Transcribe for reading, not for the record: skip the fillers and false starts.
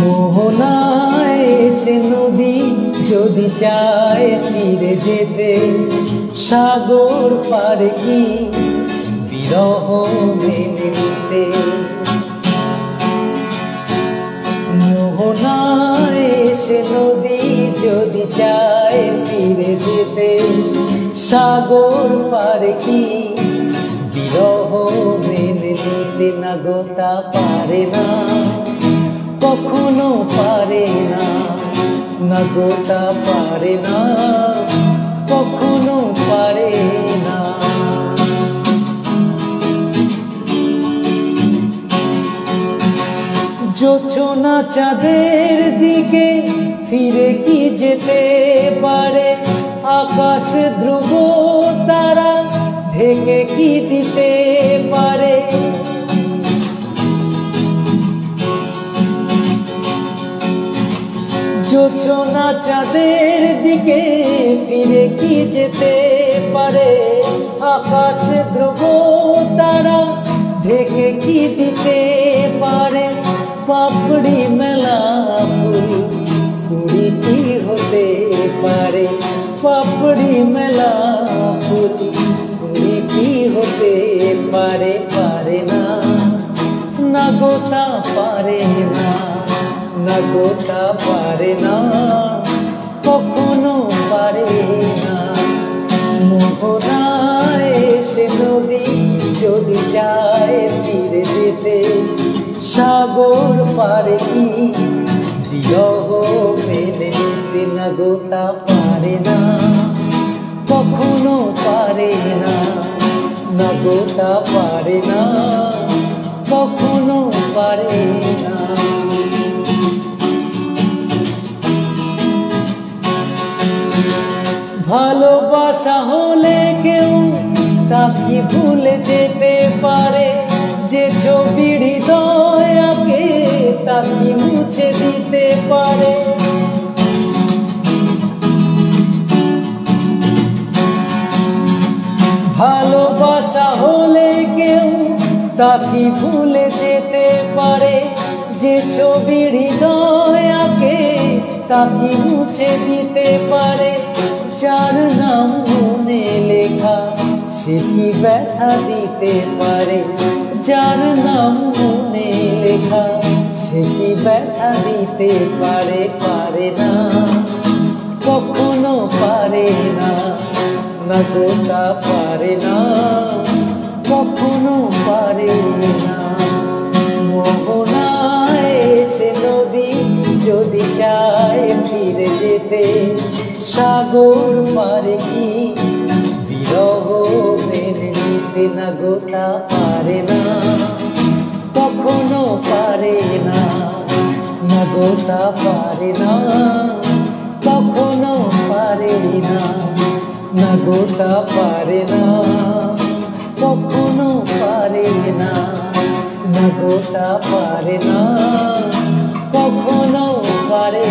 মোহনায় এসে নদী যদি চায় ফিরে যেতে, সাগর পারে কি বিরহ মেনে নিতে। মোহনায় এসে নদী যদি চায় ফিরে যেতে, সাগর পারে কি বিরহ মেনে নিতে। না গো তা পারে না, কখনো পারে না। না গো তা পারে না, কখনো পারে না। জোছনা চাঁদের দিকে ফিরে কি যেতে পারে, আকাশ ধ্রুব তারা ঢেকে কি দিতে পারে। জোছনা চাঁদের দিকে ফিরে কি যেতে পারে, আকাশ ধ্রুব তারা ঢেকে কি দিতে পারে। পাপড়ি মেলা ফুল কুড়ি কি হতে পারে, পাপড়ি মেলা ফুল কুড়ি কি হতে পারে। পারে না, না গো তা পারে না। না গো তা পারে না, কখনো পারে না। মোহনায় এসে নদী যদি চায় ফিরে যেতে, সাগর পারে কি বিরহ মেনে নিতে। না গো তা পারে না, কখনো পারে না। না গো তা পারে না, কখনো পারে না। ভালোবাসা হলে কেউ তা কি ভুলে যেতে পারে, যে ছবি হৃদয়কে তা কি মুছে দিতে পারে। ভালোবাসা হলে কেউ তা কি ভুলে যেতে পারে, যে ছবি হৃদয়কে তা কি মুছে দিতে পারে। যার নাম মনে লেখা সে কি ব্যথা দিতে পারে, যার নাম মনে লেখা সে কি ব্যথা দিতে পারে। পারে না, কখনো পারে না। না গো তা পারে না, কখনো পারে না। মোহনায় এসে নদী যদি চায় ফিরে যেতে, সাগর পারে কি বিরহ মেনে নিতে। না গো তা পারে না, কখনো পারে না। না গো তা পারে না, কখনো পারে না। না গো তা পারে না, কখনো পারে না। না গো তা পারে না, কখনো পারে